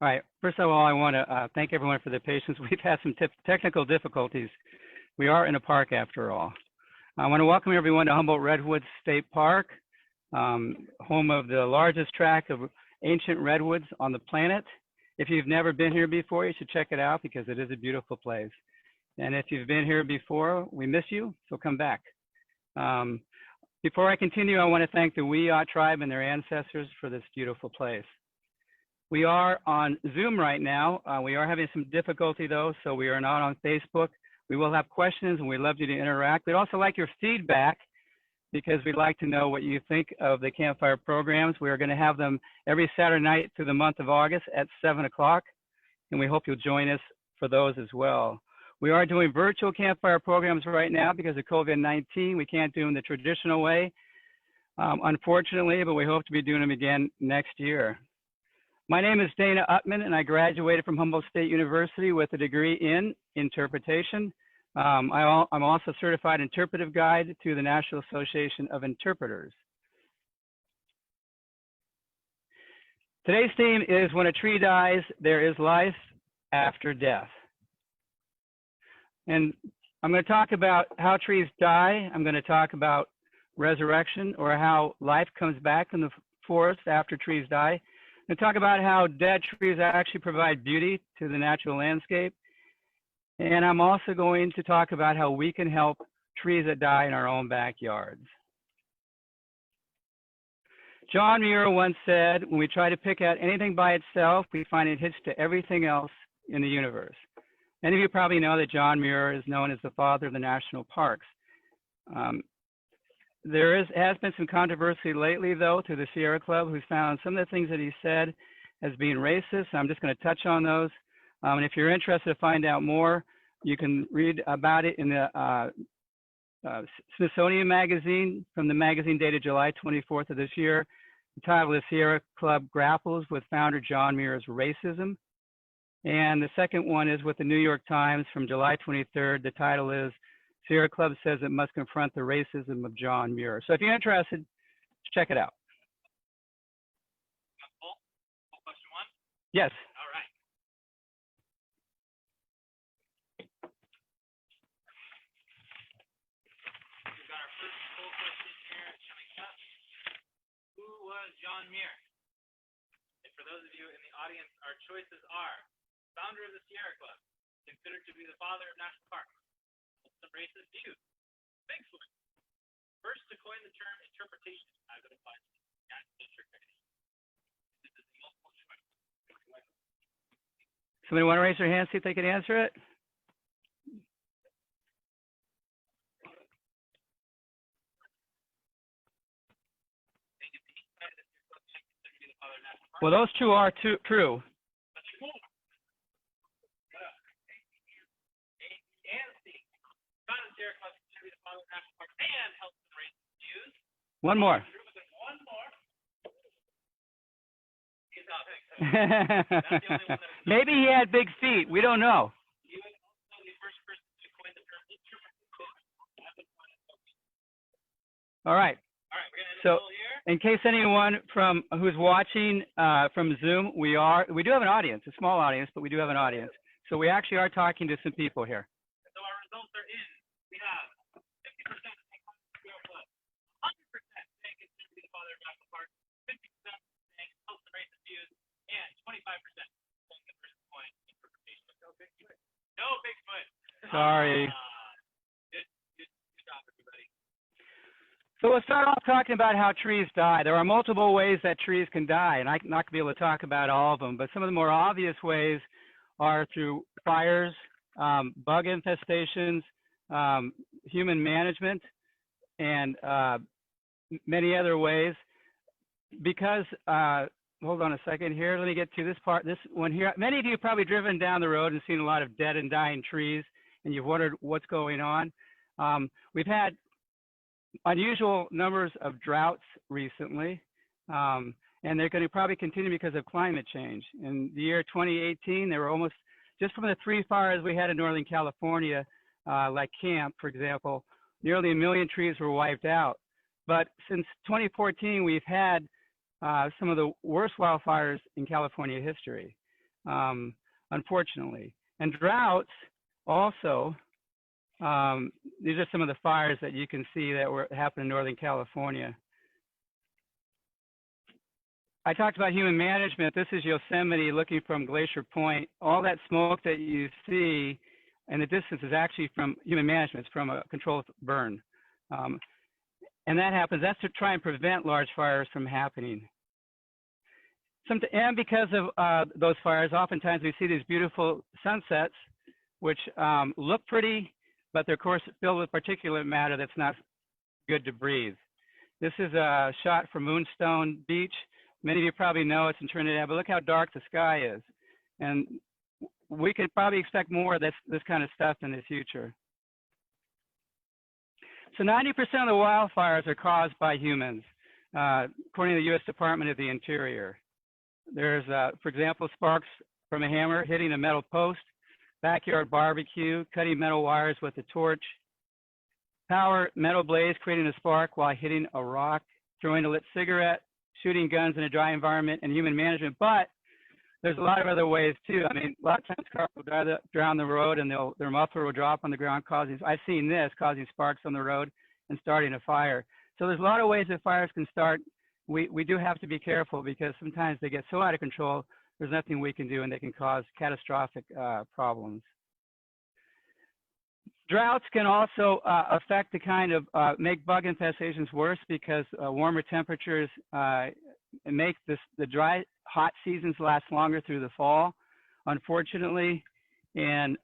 All right. First of all, I want to thank everyone for their patience. We've had some technical difficulties. We are in a park after all. I want to welcome everyone to Humboldt Redwoods State Park, home of the largest tract of ancient redwoods on the planet. If you've never been here before, you should check it out because it is a beautiful place. And if you've been here before, we miss you, so come back. Before I continue, I want to thank the Wiyot tribe and their ancestors for this beautiful place. We are on Zoom right now. We are having some difficulty though, so we are not on Facebook. We will have questions and we'd love you to interact. We'd also like your feedback because we'd like to know what you think of the Campfire programs. We are going to have them every Saturday night through the month of August at 7 o'clock, and we hope you'll join us for those as well. We are doing virtual Campfire programs right now because of COVID-19. We can't do them the traditional way, unfortunately, but we hope to be doing them again next year. My name is Dana Utman, and I graduated from Humboldt State University with a degree in interpretation. I'm also a certified interpretive guide to the National Association of Interpreters. Today's theme is when a tree dies, there is life after death. And I'm going to talk about how trees die. I'm going to talk about resurrection, or how life comes back in the forest after trees die. And talk about how dead trees actually provide beauty to the natural landscape. And I'm also going to talk about how we can help trees that die in our own backyards. John Muir once said, when we try to pick out anything by itself, we find it hitched to everything else in the universe. Many of you probably know that John Muir is known as the father of the national parks. There has been some controversy lately, though, through the Sierra Club, who's found some of the things that he said as being racist. I'm just going to touch on those. And if you're interested to find out more, you can read about it in the Smithsonian magazine, from the magazine dated July 24th of this year. The title is Sierra Club Grapples with Founder John Muir's Racism. And the second one is with the New York Times from July 23rd. The title is Sierra Club Says It Must Confront the Racism of John Muir. So if you're interested, check it out. Question one? Yes. All right. We've got our first poll question here coming up. Who was John Muir? And for those of you in the audience, our choices are founder of the Sierra Club, considered to be the father of national parks, some racist views, Bigfoot, first to coin the term interpretation as it applies to nature. This is the multiple choice. Somebody want to raise their hand, see if they can answer it? Well, those two are true. One more. Maybe he had big feet. We don't know. All right. So, in case anyone who's watching from Zoom, we do have an audience, a small audience, but we do have an audience. So we actually are talking to some people here. So our results are in. We have 50% saying 100% saying considered to be the father of national parks, 50% saying helps the racist views, and 25% saying the first point interpretation. No Bigfoot. No Bigfoot. Sorry. Good job, everybody. So we'll start off talking about how trees die. There are multiple ways that trees can die, and I'm not going to be able to talk about all of them, but some of the more obvious ways are through fires, bug infestations, human management, and many other ways. Because, hold on a second here, let me get to this part. This one here, many of you have probably driven down the road and seen a lot of dead and dying trees, and you've wondered what's going on. We've had unusual numbers of droughts recently, and they're going to probably continue because of climate change. In the year 2018, there were almost, just from the 3 fires we had in Northern California, like Camp, for example, nearly 1 million trees were wiped out. But since 2014, we've had some of the worst wildfires in California history. unfortunately. And droughts also, these are some of the fires that you can see that were happening in Northern California. I talked about human management. This is Yosemite looking from Glacier Point. All that smoke that you see in the distance is actually from human management. It's from a controlled burn. And that happens. That's to try and prevent large fires from happening. And because of those fires, oftentimes we see these beautiful sunsets, which look pretty, but they're, of course, filled with particulate matter that's not good to breathe. This is a shot from Moonstone Beach. Many of you probably know it's in Trinidad, but look how dark the sky is. And we could probably expect more of this kind of stuff in the future. So 90% of the wildfires are caused by humans, according to the U.S. Department of the Interior. There's, for example, sparks from a hammer hitting a metal post, backyard barbecue, cutting metal wires with a torch, power metal blaze creating a spark while hitting a rock, throwing a lit cigarette, shooting guns in a dry environment, and human management. But there's a lot of other ways too. I mean, a lot of times cars will drive down the road and their muffler will drop on the ground, I've seen this, causing sparks on the road and starting a fire. So there's a lot of ways that fires can start. We do have to be careful because sometimes they get so out of control, there's nothing we can do and they can cause catastrophic problems. Droughts can also affect the kind of, make bug infestations worse because warmer temperatures make the dry, hot seasons last longer through the fall, unfortunately. And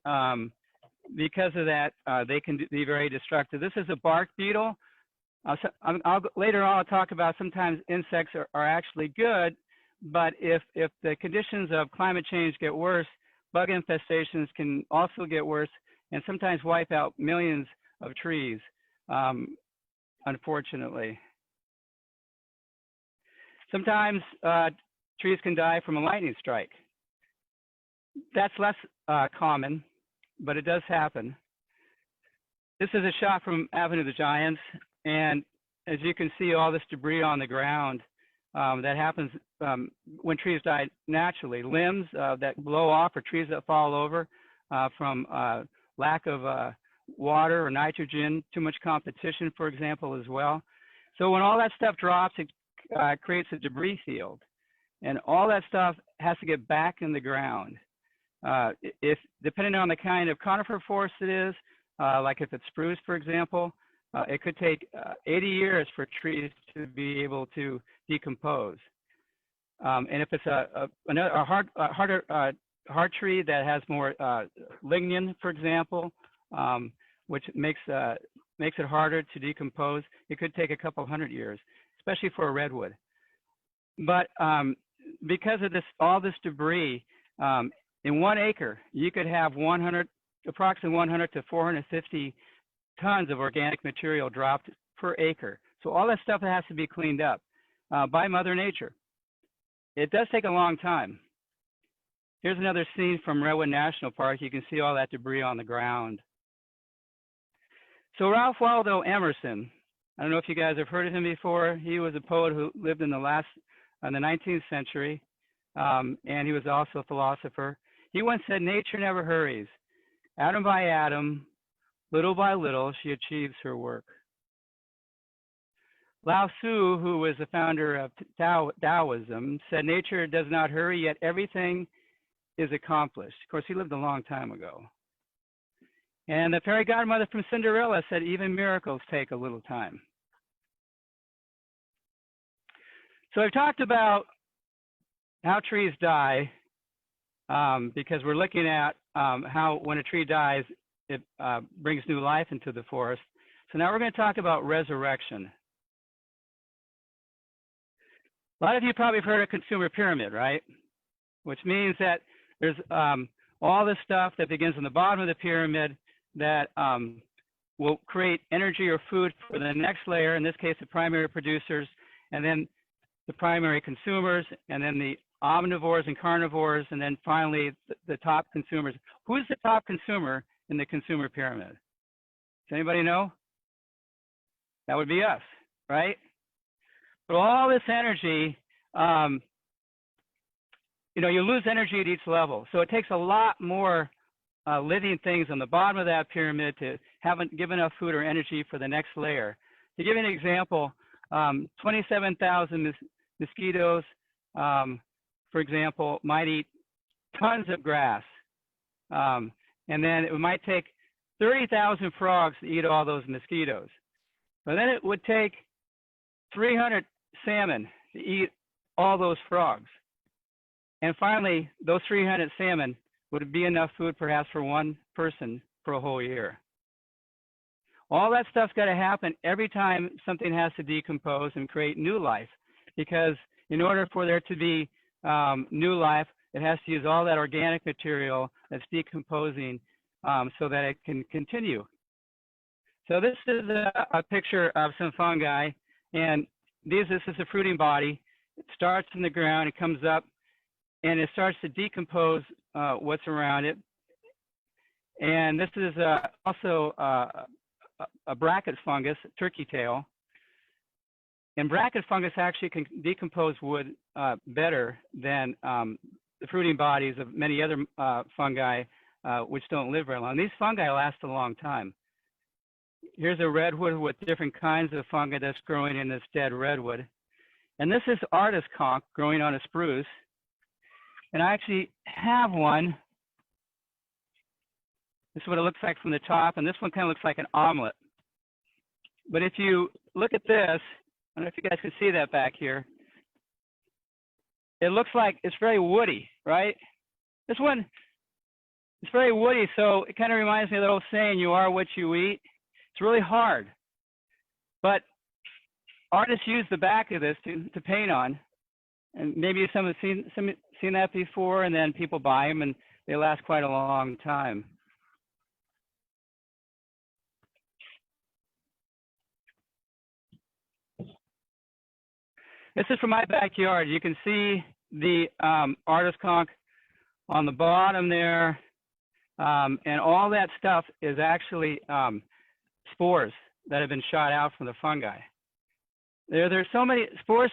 because of that, they can be very destructive. This is a bark beetle. Later on, I'll talk about sometimes insects are actually good, but if the conditions of climate change get worse, bug infestations can also get worse and sometimes wipe out millions of trees, unfortunately. Sometimes trees can die from a lightning strike. That's less common, but it does happen. This is a shot from Avenue of the Giants, and as you can see, all this debris on the ground that happens when trees die naturally. Limbs that blow off or trees that fall over from lack of water or nitrogen, too much competition, for example, as well. So when all that stuff drops, it creates a debris field. And all that stuff has to get back in the ground. Depending on the kind of conifer forest it is, like if it's spruce, for example, it could take 80 years for trees to be able to decompose. And if it's a hard tree that has more lignin, for example, which makes it harder to decompose, it could take a couple hundred years, especially for a redwood. But because of all this debris, in 1 acre, you could have approximately 100 to 450 tons of organic material dropped per acre. So all that stuff has to be cleaned up by Mother Nature. It does take a long time. Here's another scene from Redwood National Park. You can see all that debris on the ground. So Ralph Waldo Emerson, I don't know if you guys have heard of him before. He was a poet who lived in the 19th century, and he was also a philosopher. He once said, "Nature never hurries. Atom by atom, little by little, she achieves her work." Lao Tzu, who was the founder of Taoism, said, "Nature does not hurry, yet everything is accomplished." Of course, he lived a long time ago. And the fairy godmother from Cinderella said, "Even miracles take a little time." So I've talked about how trees die because we're looking at how when a tree dies, it brings new life into the forest. So now we're going to talk about resurrection. A lot of you probably have heard of consumer pyramid, right? Which means that there's all this stuff that begins on the bottom of the pyramid that will create energy or food for the next layer, in this case, the primary producers, and then the primary consumers, and then the omnivores and carnivores, and then finally the top consumers. Who's the top consumer in the consumer pyramid? Does anybody know? That would be us, right? But all this energy you lose energy at each level. So it takes a lot more living things on the bottom of that pyramid to give enough food or energy for the next layer. To give you an example, 27,000 mosquitoes, for example, might eat tons of grass. And then it might take 30,000 frogs to eat all those mosquitoes. But then it would take 300 salmon to eat all those frogs. And finally, those 300 salmon would be enough food perhaps for one person for a whole year. All that stuff's got to happen every time something has to decompose and create new life, because in order for there to be new life, it has to use all that organic material that's decomposing so that it can continue. So this is a picture of some fungi, and this is a fruiting body. It starts in the ground, it comes up, and it starts to decompose what's around it. And this is also a bracket fungus, turkey tail. And bracket fungus actually can decompose wood better than the fruiting bodies of many other fungi which don't live very long. These fungi last a long time. Here's a redwood with different kinds of fungi that's growing in this dead redwood. And this is artist conch growing on a spruce. And I actually have one. This is what it looks like from the top, and this one kind of looks like an omelet. But if you look at this, I don't know if you guys can see that back here. It looks like it's very woody, right? This one is very woody, so it kind of reminds me of the old saying, you are what you eat. It's really hard. But artists use the back of this to paint on. And maybe some have seen that before, and then people buy them, and they last quite a long time. This is from my backyard. You can see the artist conch on the bottom there, and all that stuff is actually spores that have been shot out from the fungi. There's so many spores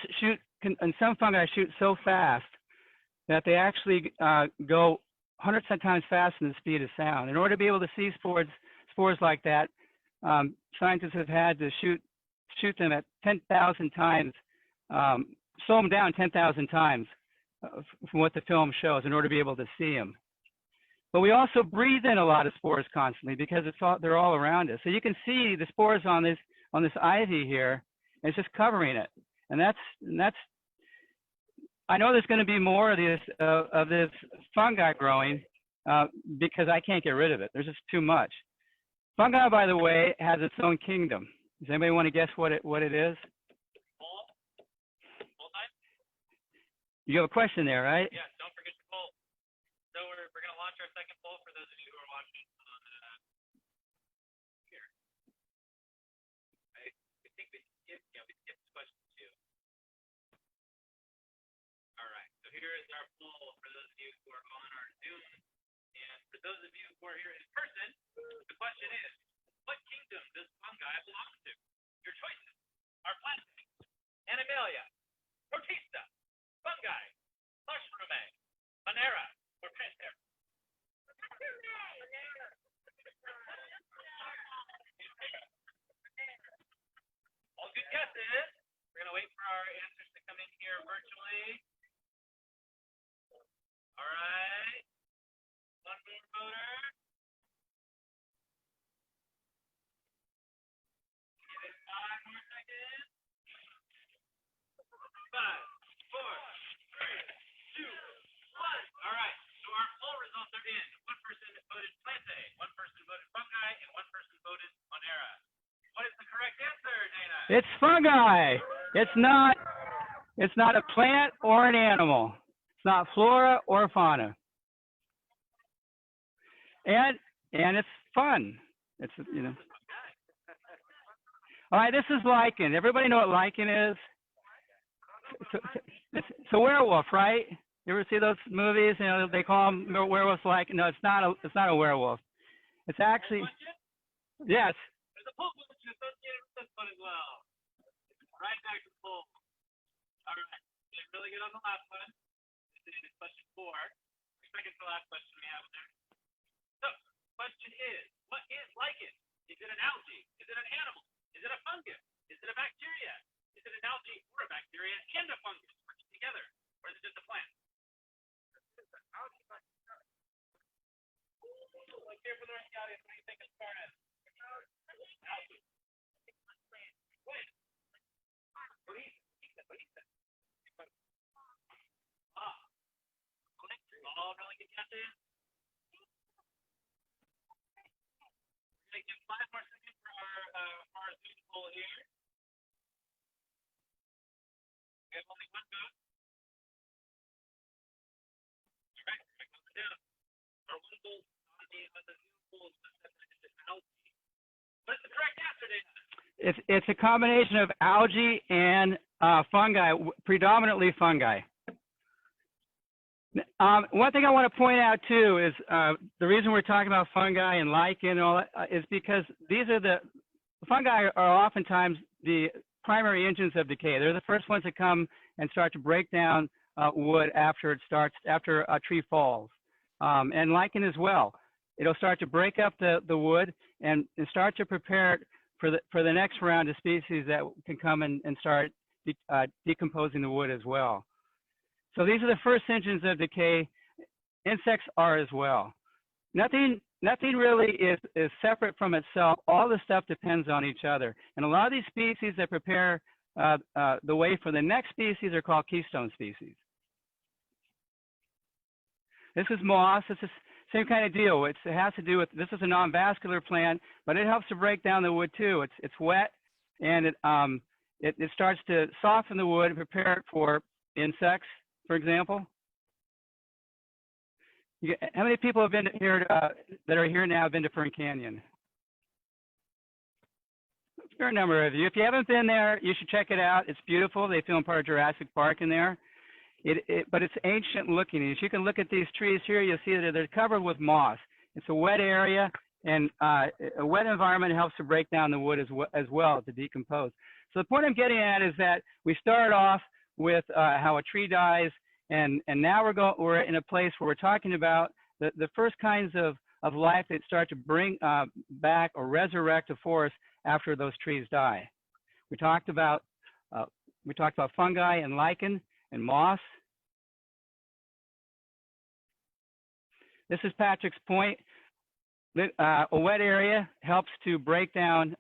and some fungi shoot so fast that they actually go hundreds of times faster than the speed of sound. In order to be able to see spores like that, scientists have had to shoot them at 10,000 times, slow them down 10,000 times from what the film shows in order to be able to see them. But we also breathe in a lot of spores constantly because they're all around us. So you can see the spores on this ivy here, and it's just covering it. And that's I know there's going to be more of this fungi growing because I can't get rid of it. There's just too much. Fungi, by the way, has its own kingdom. Does anybody want to guess what it is? You have a question there, right? Yeah, don't forget to poll. So we're going to launch our second poll for those of you who are watching on here. I think we skipped this question too. All right, so here is our poll for those of you who are on our Zoom. And for those of you who are here in person, the question is, what kingdom does fungi belong to? Your choices are plastic, animalia, protista, fungi, mushroome, monera, or panthera. All good guesses. We're going to wait for our answers to come in here virtually. All right. One more voter. Give it 5 more seconds. 5, 4, 3, 2, 1. All right. So our poll results are in. One person voted plante, one person voted fungi, and one person voted monera. What is the correct answer, Dana? It's fungi. It's not a plant or an animal. It's not flora or fauna. And it's fun. It's All right, this is lichen. Everybody know what lichen is? It's a werewolf, right? You ever see those movies? They call them werewolves. Lichen. No, it's not a werewolf. It's actually yes. There's a poll question associated with this one as well. Right back to the poll. All right, did really good on the last one. today is question 4. Second to last question we have there. So, question is, what is lichen? Is it an algae? Is it an animal? Is it a fungus? Is it a bacteria? Is it an algae or a bacteria and a fungus working together? Or is it just a plant? Like here for the rest of the audience, what do you think as far as algae? Plant. What do you think? All really good guesses. We're going to give 5 more seconds for our Zoom poll here. We have only one vote. All right, we're going to go down. Our one vote on the Zoom poll is algae. What's the correct answer, David? It's a combination of algae and fungi, predominantly fungi. One thing I want to point out too is the reason we're talking about fungi and lichen and all that is because the fungi are oftentimes the primary engines of decay. They're the first ones that come and start to break down wood after a tree falls, and lichen as well. It'll start to break up the wood and start to prepare it for the next round of species that can come and start decomposing the wood as well. So these are the first engines of decay. Insects are as well. Nothing really is separate from itself. All the stuff depends on each other. And a lot of these species that prepare the way for the next species are called keystone species. This is moss. This is same kind of deal. It has to do with, this is a non-vascular plant, but it helps to break down the wood too. It's wet, and it starts to soften the wood and prepare it for insects, for example. How many people have been here that are here now have been to Fern Canyon? A fair number of you. If you haven't been there, you should check it out. It's beautiful. They film part of Jurassic Park in there. But it's ancient looking. As you can look at these trees here, you'll see that they're covered with moss. It's a wet area, and a wet environment helps to break down the wood as well to decompose. So the point I'm getting at is that we start off with how a tree dies, and now we're in a place where we're talking about the first kinds of life that start to bring back or resurrect a forest after those trees die. We talked about fungi and lichen and moss. This is Patrick's point. A wet area helps to break down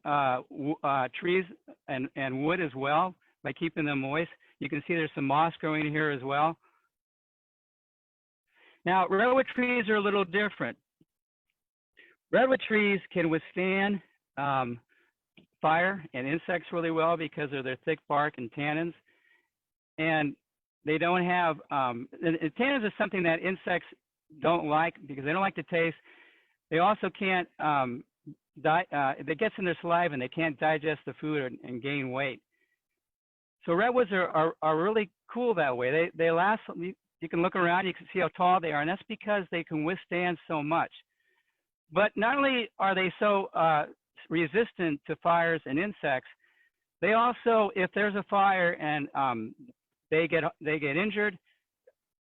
trees and wood as well by keeping them moist. You can see there's some moss growing here as well. Now, redwood trees are a little different. Redwood trees can withstand fire and insects really well because of their thick bark and tannins. And they don't have, tannins is something that insects don't like because they don't like the taste. They also can't, it gets in their saliva and they can't digest the food and gain weight. So redwoods are really cool that way. They last, you can look around, you can see how tall they are, and that's because they can withstand so much. But not only are they so resistant to fires and insects, they also, if there's a fire and they get injured,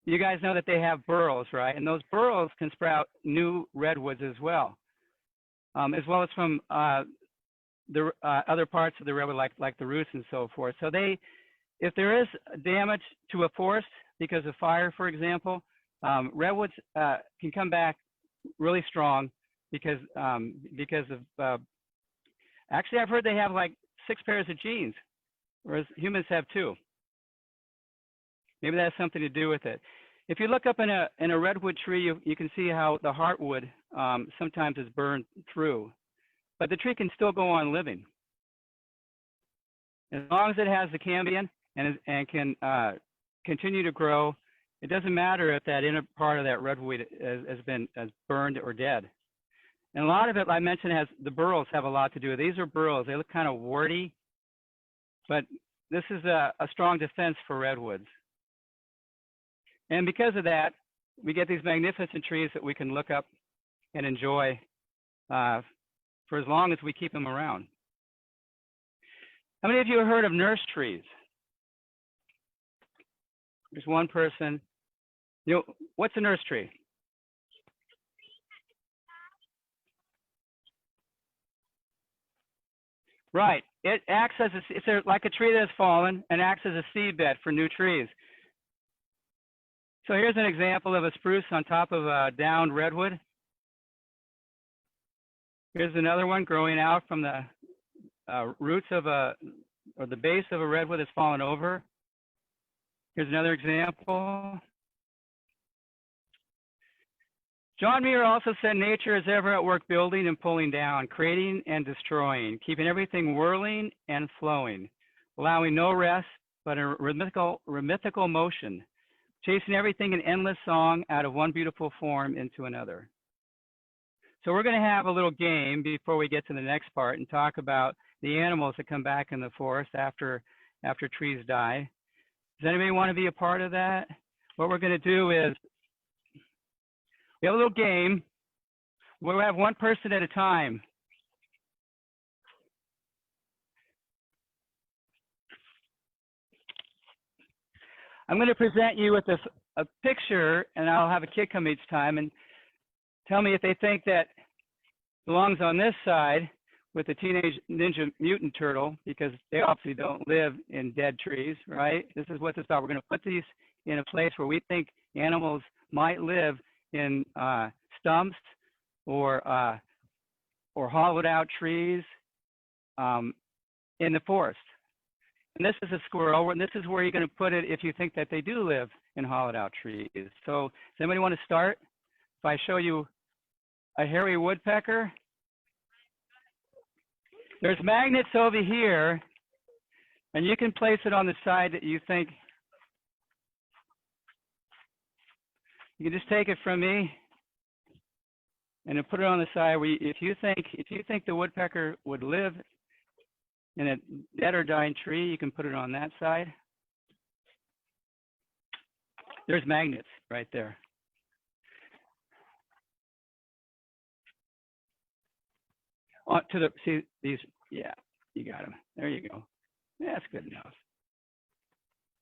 you guys know that they have burrows, right? And those burrows can sprout new redwoods as well as from the other parts of the redwood, like the roots and so forth. So if there is damage to a forest because of fire, for example, redwoods can come back really strong because of actually I've heard they have like 6 pairs of genes, whereas humans have 2. Maybe that has something to do with it. If you look up in a redwood tree, you can see how the heartwood sometimes is burned through, but the tree can still go on living. As long as it has the cambium and can continue to grow, it doesn't matter if that inner part of that redwood has burned or dead. And a lot of it, I mentioned, the burrows have a lot to do with it. These are burrows. They look kind of warty, but this is a strong defense for redwoods. And because of that, we get these magnificent trees that we can look up and enjoy for as long as we keep them around. How many of you have heard of nurse trees? There's one person. You know, what's a nurse tree? Right. It acts as like a tree that has fallen and acts as a seedbed for new trees. So here's an example of a spruce on top of a downed redwood. Here's another one growing out from the roots of or the base of a redwood that's fallen over. Here's another example. John Muir also said nature is ever at work building and pulling down, creating and destroying, keeping everything whirling and flowing, allowing no rest but a rhythmical motion, chasing everything in endless song out of one beautiful form into another. So we're going to have a little game before we get to the next part and talk about the animals that come back in the forest after trees die. Does anybody want to be a part of that? What we're going to do is we have a little game. We'll have one person at a time. I'm going to present you with a picture, and I'll have a kid come each time and tell me if they think that belongs on this side with the Teenage Ninja Mutant Turtle, because they obviously don't live in dead trees, right? This is what this is about. We're going to put these in a place where we think animals might live in stumps or hollowed out trees in the forest. And this is a squirrel, and this is where you're going to put it if you think that they do live in hollowed out trees. So does anybody want to start? If I show you a hairy woodpecker, there's magnets over here, and you can place it on the side that you think. You can just take it from me and then put it on the side where if you think the woodpecker would live in a dead or dying tree, you can put it on that side. There's magnets right there. To the, see these, yeah, you got them. There you go. Yeah, that's good enough.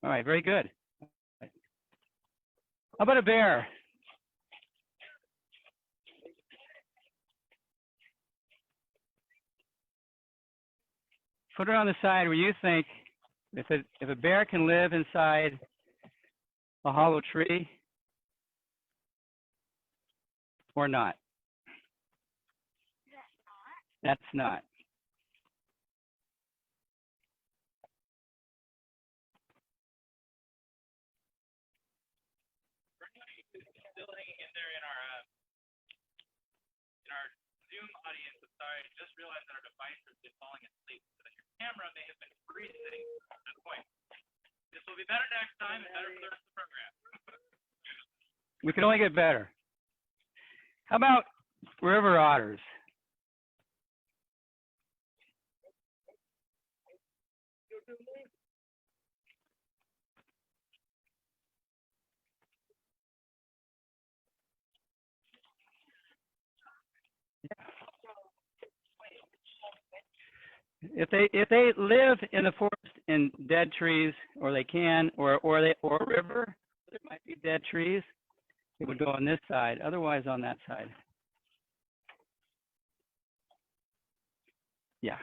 All right, very good. How about a bear? Put it on the side where you think if a bear can live inside a hollow tree or not. That's not. Still hanging in there in our Zoom audience. I'm sorry, I just realized that our device has been falling asleep, so that your camera may have been freezing at this point. This will be better next time and better for the rest of the program. We can only get better. How about river otters? If they live in the forest in dead trees, or they can, or a river, there might be dead trees. It would go on this side. Otherwise, on that side. Yeah.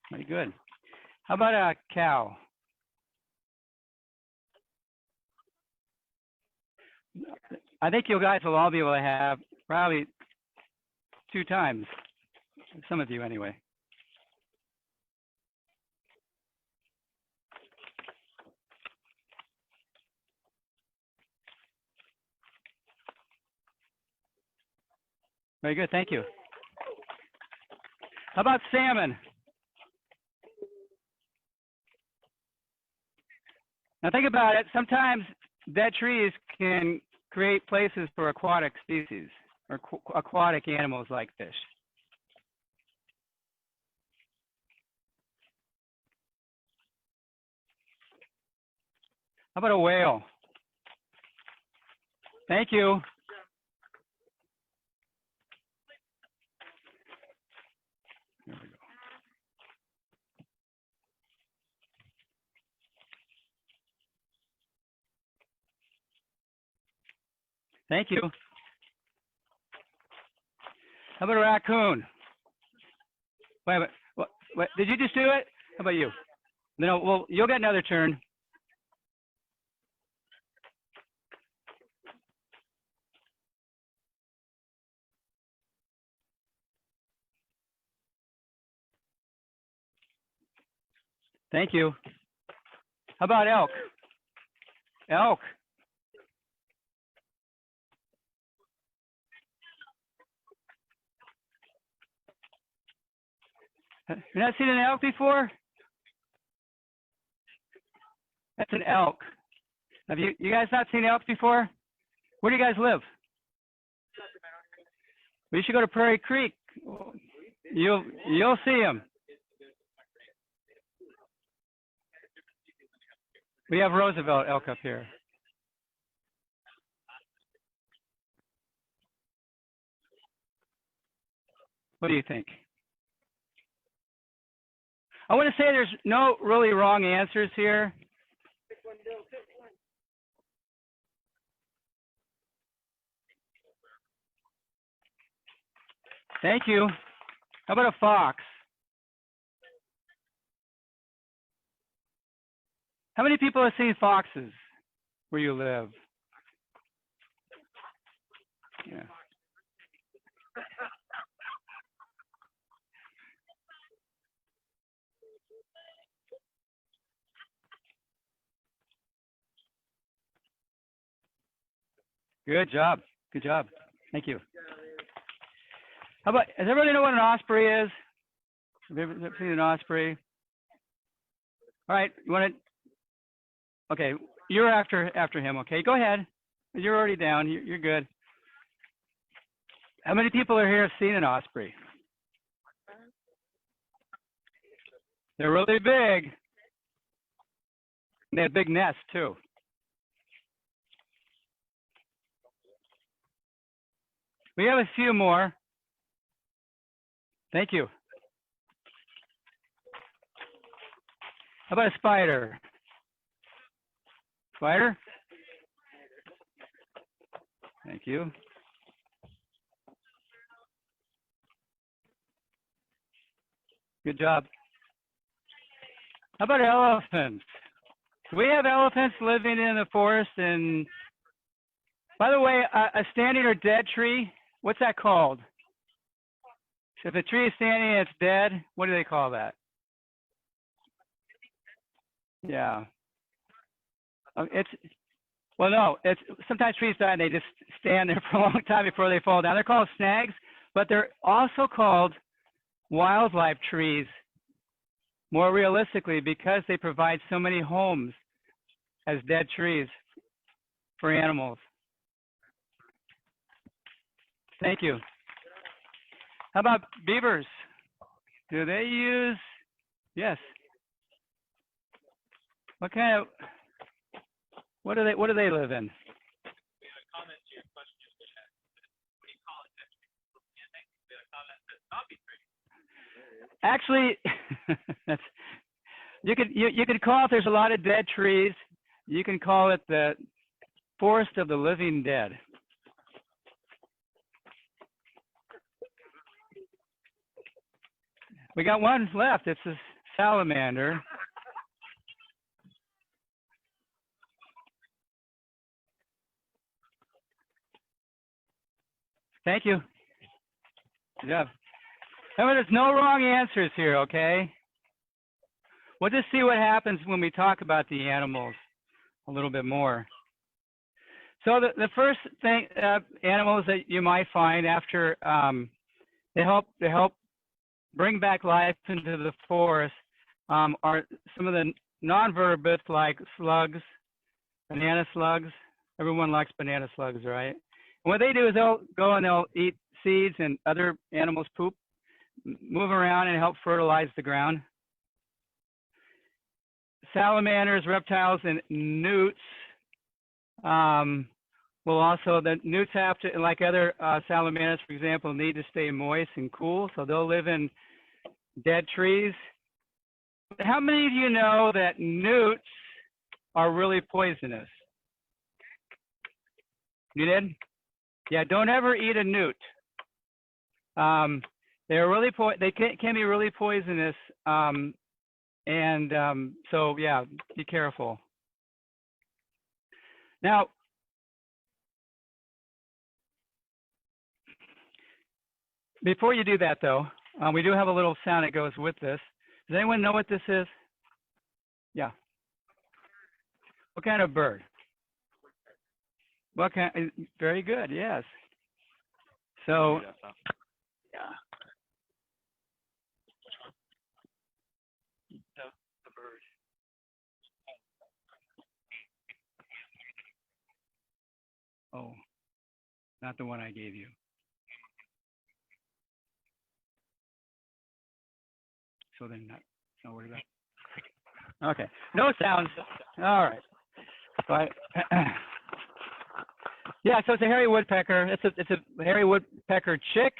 Very good. How about a cow? I think you guys will all be able to have probably 2 times. Some of you anyway. Very good, thank you. How about salmon? Now think about it. Sometimes dead trees can create places for aquatic species or aquatic animals like fish. How about a whale? Thank you. There we go. Thank you. How about a raccoon? Wait a minute. What, did you just do it? How about you? No, well, you'll get another turn. Thank you. How about elk? Elk. You not seen an elk before? That's an elk. Have you guys not seen elk before? Where do you guys live? We should go to Prairie Creek. You'll see them. We have Roosevelt elk up here. What do you think? I want to say there's no really wrong answers here. Thank you. How about a fox? How many people have seen foxes where you live? Yeah. Good job. Good job. Thank you. How about, does everybody know what an osprey is? Have you ever seen an osprey? All right, you want to, okay, you're after him, okay? Go ahead. You're already down. You're good. How many people are here have seen an osprey? They're really big. They have big nests, too. We have a few more. Thank you. How about a spider? Spider? Thank you. Good job. How about elephants? We have elephants living in the forest. And by the way, a standing or dead tree, what's that called? So if a tree is standing and it's dead, what do they call that? Yeah. Well, no, it's sometimes trees die and they just stand there for a long time before they fall down. They're called snags, but they're also called wildlife trees, more realistically, because they provide so many homes as dead trees for animals. Thank you. How about beavers? Do they use, yes. What kind of, what do they live in? Actually, that's, you could call it, there's a lot of dead trees. You can call it the forest of the living dead. We got one left. It's a salamander. Thank you. Yeah. There's no wrong answers here, okay? We'll just see what happens when we talk about the animals a little bit more. So the first thing, animals that you might find after they help bring back life into the forest are some of the non-vertebrates like slugs, banana slugs. Everyone likes banana slugs, right? And what they do is they'll go and they'll eat seeds and other animals' poop, move around and help fertilize the ground. Salamanders, reptiles, and newts will also, the newts have to, like other salamanders, for example, need to stay moist and cool, so they'll live in dead trees. How many of you know that newts are really poisonous? You did? Yeah, don't ever eat a newt. They're really they can be really poisonous. So yeah, be careful. Now, before you do that though, we do have a little sound that goes with this. Does anyone know what this is? Yeah. What kind of bird? What kind? Very good. Yes. So. Yeah. The bird. Oh, not the one I gave you. So then not worried about it. Okay. No sounds. All right. But, yeah, so it's a hairy woodpecker. It's a hairy woodpecker chick.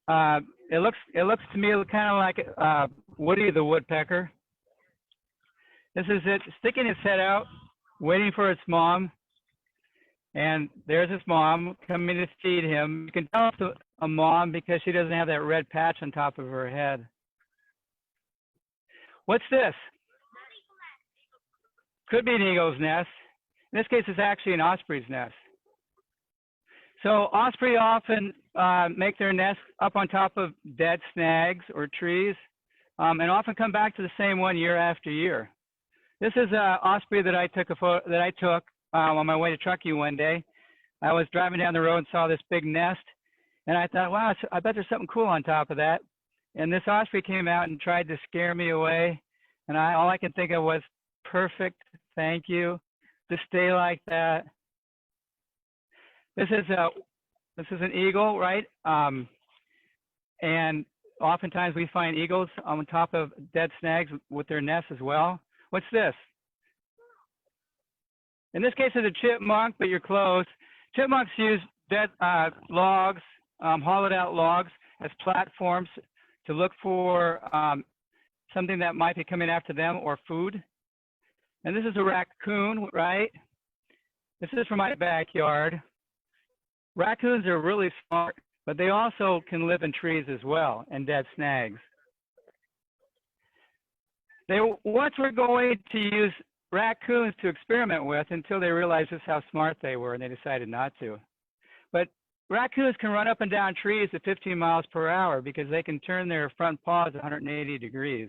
It looks to me kind of like Woody the woodpecker. This is it, sticking its head out, waiting for its mom. And there's his mom coming to feed him. You can tell it's a mom because she doesn't have that red patch on top of her head. What's this? Could be an eagle's nest. In this case, it's actually an osprey's nest. So osprey often make their nest up on top of dead snags or trees, and often come back to the same one year after year. This is an osprey that I took on my way to Truckee one day. I was driving down the road and saw this big nest, and I thought, wow, I bet there's something cool on top of that. And this osprey came out and tried to scare me away, and all I could think of was, perfect, thank you, to stay like that. This is an eagle, right? And oftentimes we find eagles on top of dead snags with their nests as well. What's this? In this case, it's a chipmunk, but you're close. Chipmunks use dead logs, hollowed out logs, as platforms to look for something that might be coming after them or food. And this is a raccoon, right? This is from my backyard. Raccoons are really smart, but they also can live in trees as well and dead snags. They once were going to use raccoons to experiment with until they realized just how smart they were and they decided not to. But raccoons can run up and down trees at 15 miles per hour because they can turn their front paws 180 degrees.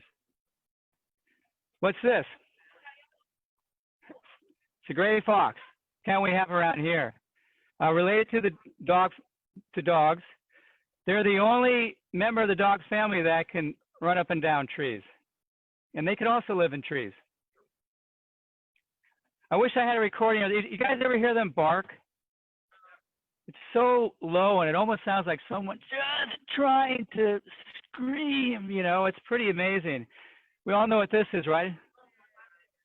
What's this? It's a gray fox. Kind we have around here. Related to the dogs, they're the only member of the dog family that can run up and down trees. And they can also live in trees. I wish I had a recording. You guys ever hear them bark? It's so low and it almost sounds like someone just trying to scream, you know, it's pretty amazing. We all know what this is, right?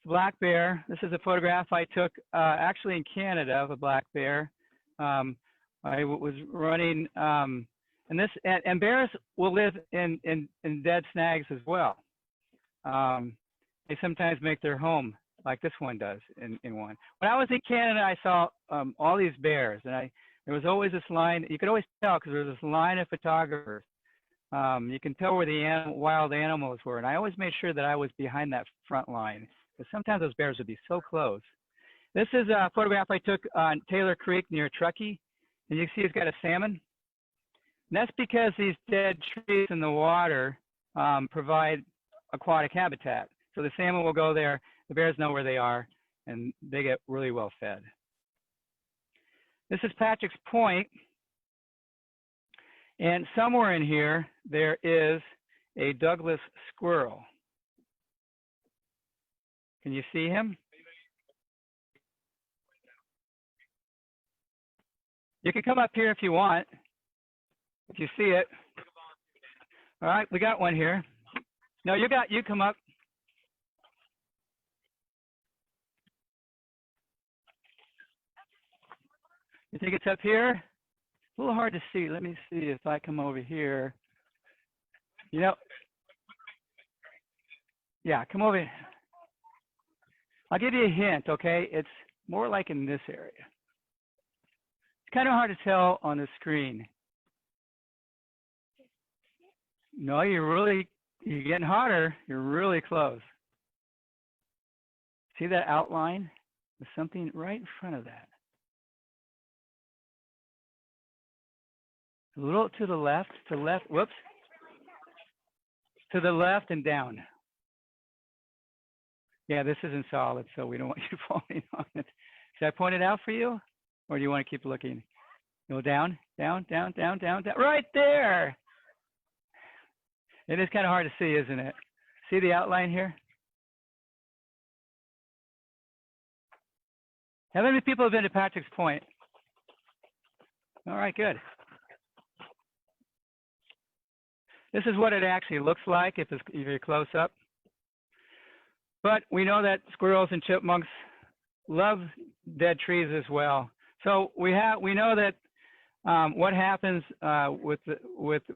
Black bear. This is a photograph I took actually in Canada of a black bear. I was running, and bears will live in dead snags as well. They sometimes make their home like this one does in one. When I was in Canada, I saw all these bears, and there was always this line. You could always tell because there was this line of photographers. You can tell where the wild animals were, and I always made sure that I was behind that front line because sometimes those bears would be so close. This is a photograph I took on Taylor Creek near Truckee, and you can see it's got a salmon. And that's because these dead trees in the water provide aquatic habitat. So the salmon will go there, the bears know where they are, and they get really well fed. This is Patrick's Point, and somewhere in here there is a Douglas squirrel. Can you see him? You can come up here if you want, if you see it. All right, we got one here. No, you come up. You think it's up here? It's a little hard to see. Let me see if I come over here. You know, yeah, come over here. I'll give you a hint, okay? It's more like in this area. It's kind of hard to tell on the screen. No, you're getting hotter. You're really close. See that outline? There's something right in front of that. A little to the left, whoops. To the left and down. Yeah, this isn't solid, so we don't want you falling on it. Should I point it out for you? Or do you want to keep looking? Go down, down, down, down, down, down. Right there. It is kind of hard to see, isn't it? See the outline here? How many people have been to Patrick's Point? All right, good. This is what it actually looks like if you're close up. But we know that squirrels and chipmunks love dead trees as well. So we know that what happens with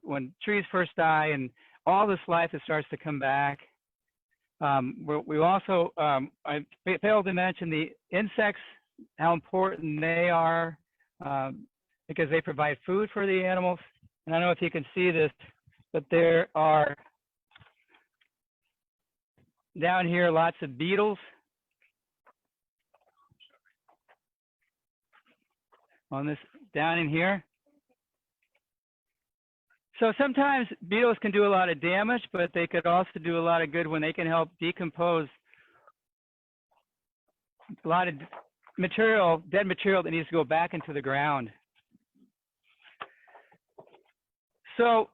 when trees first die and all this life that starts to come back. We also I failed to mention the insects, how important they are because they provide food for the animals. And I don't know if you can see this, but there are down here lots of beetles. On this down in here. So sometimes beetles can do a lot of damage, but they could also do a lot of good when they can help decompose a lot of material, dead material that needs to go back into the ground. So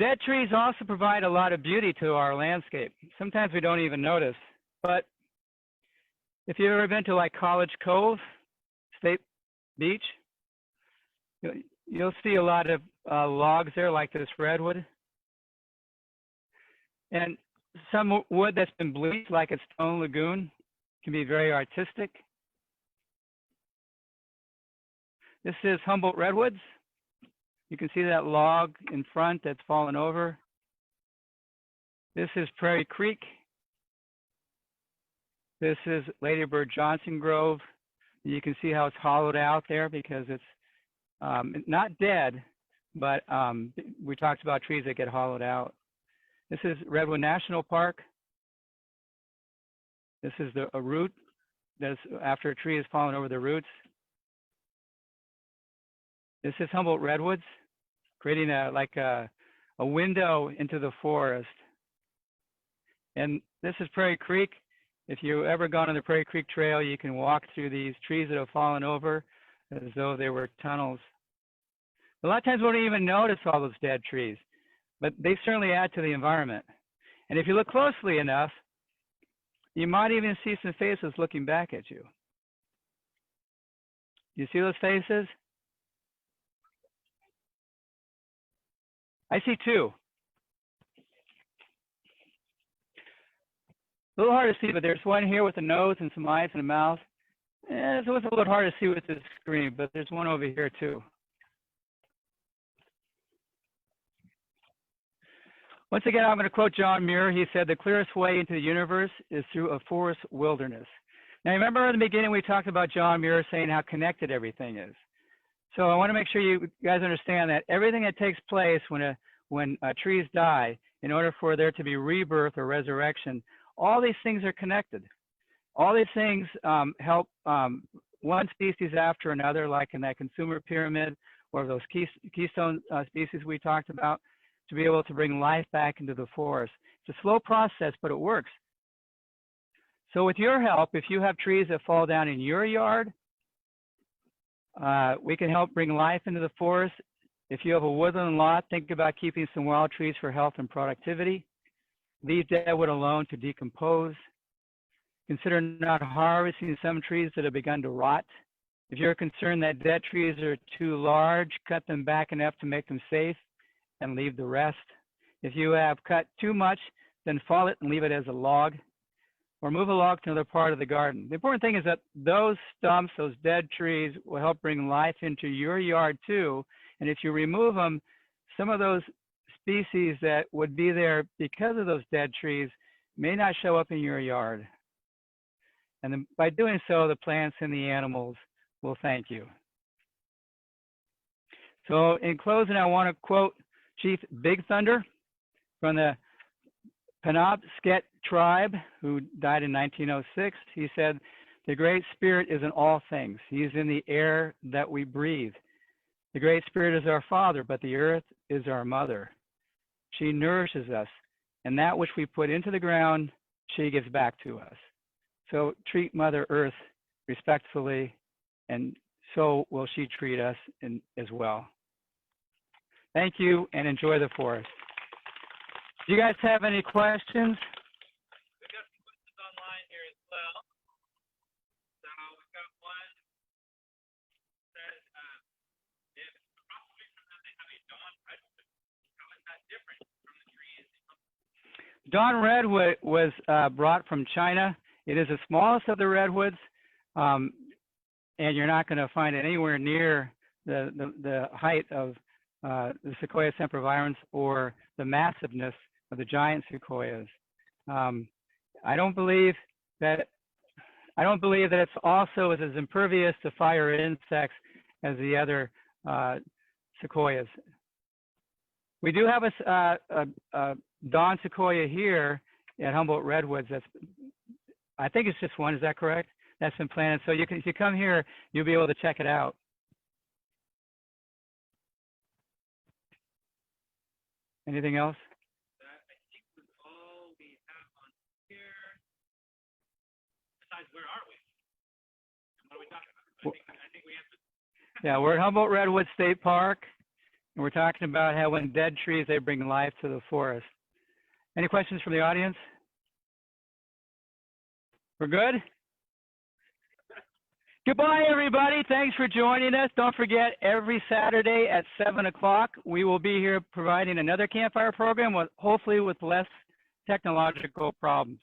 dead trees also provide a lot of beauty to our landscape. Sometimes we don't even notice, but if you've ever been to like College Cove State Beach, you'll see a lot of logs there like this redwood. And some wood that's been bleached like a stone lagoon can be very artistic. This is Humboldt redwoods. You can see that log in front that's fallen over. This is Prairie Creek. This is Ladybird Johnson Grove. You can see how it's hollowed out there because it's not dead, but we talked about trees that get hollowed out. This is Redwood National Park. This is a root that's after a tree has fallen over the roots. This is Humboldt redwoods, creating a window into the forest. And this is Prairie Creek. If you've ever gone on the Prairie Creek Trail, you can walk through these trees that have fallen over as though they were tunnels. A lot of times we don't even notice all those dead trees, but they certainly add to the environment. And if you look closely enough, you might even see some faces looking back at you. You see those faces? I see two. A little hard to see, but there's one here with a nose and some eyes and a mouth. It's a little hard to see with this screen, but there's one over here too. Once again, I'm going to quote John Muir. He said, "The clearest way into the universe is through a forest wilderness." Now, remember in the beginning we talked about John Muir saying how connected everything is. So I want to make sure you guys understand that everything that takes place when trees die, in order for there to be rebirth or resurrection, all these things are connected. All these things help one species after another, like in that consumer pyramid or those keystone species we talked about, to be able to bring life back into the forest. It's a slow process, but it works. So with your help, if you have trees that fall down in your yard, we can help bring life into the forest. If you have a woodland lot, think about keeping some wild trees for health and productivity. Leave dead wood alone to decompose. Consider not harvesting some trees that have begun to rot. If you're concerned that dead trees are too large, cut them back enough to make them safe and leave the rest. If you have cut too much, then fall it and leave it as a log, or move a log to another part of the garden. The important thing is that those stumps, those dead trees, will help bring life into your yard too. And if you remove them, some of those species that would be there because of those dead trees may not show up in your yard. And then by doing so, the plants and the animals will thank you. So in closing, I want to quote Chief Big Thunder from the Penobscot tribe, who died in 1906. He said, "The Great Spirit is in all things. He is in the air that we breathe. The Great Spirit is our Father, but the earth is our mother. She nourishes us, and that which we put into the ground, she gives back to us. So treat Mother Earth respectfully, and so will she treat us as well." Thank you, and enjoy the forest. Do you guys have any questions? We've got some questions online here as well. So we've got one that says, if across the street from them they have a dawn redwood, how is that different from the trees? Dawn redwood was brought from China. It is the smallest of the redwoods, and you're not going to find it anywhere near the height of the Sequoia sempervirens or the massiveness of the giant sequoias. I don't believe that it's also as impervious to fire and insects as the other sequoias. We do have a dawn sequoia here at Humboldt Redwoods. I think it's just one. Is that correct? That's been planted. So if you come here, you'll be able to check it out. Anything else? I think was all we have on here. Besides, where are we? What are we talking about? I think we answered. Yeah, we're at Humboldt Redwood State Park, and we're talking about how when dead trees, they bring life to the forest. Any questions from the audience? We're good? Goodbye, everybody. Thanks for joining us. Don't forget, every Saturday at 7 o'clock, we will be here providing another campfire program, hopefully with less technological problems.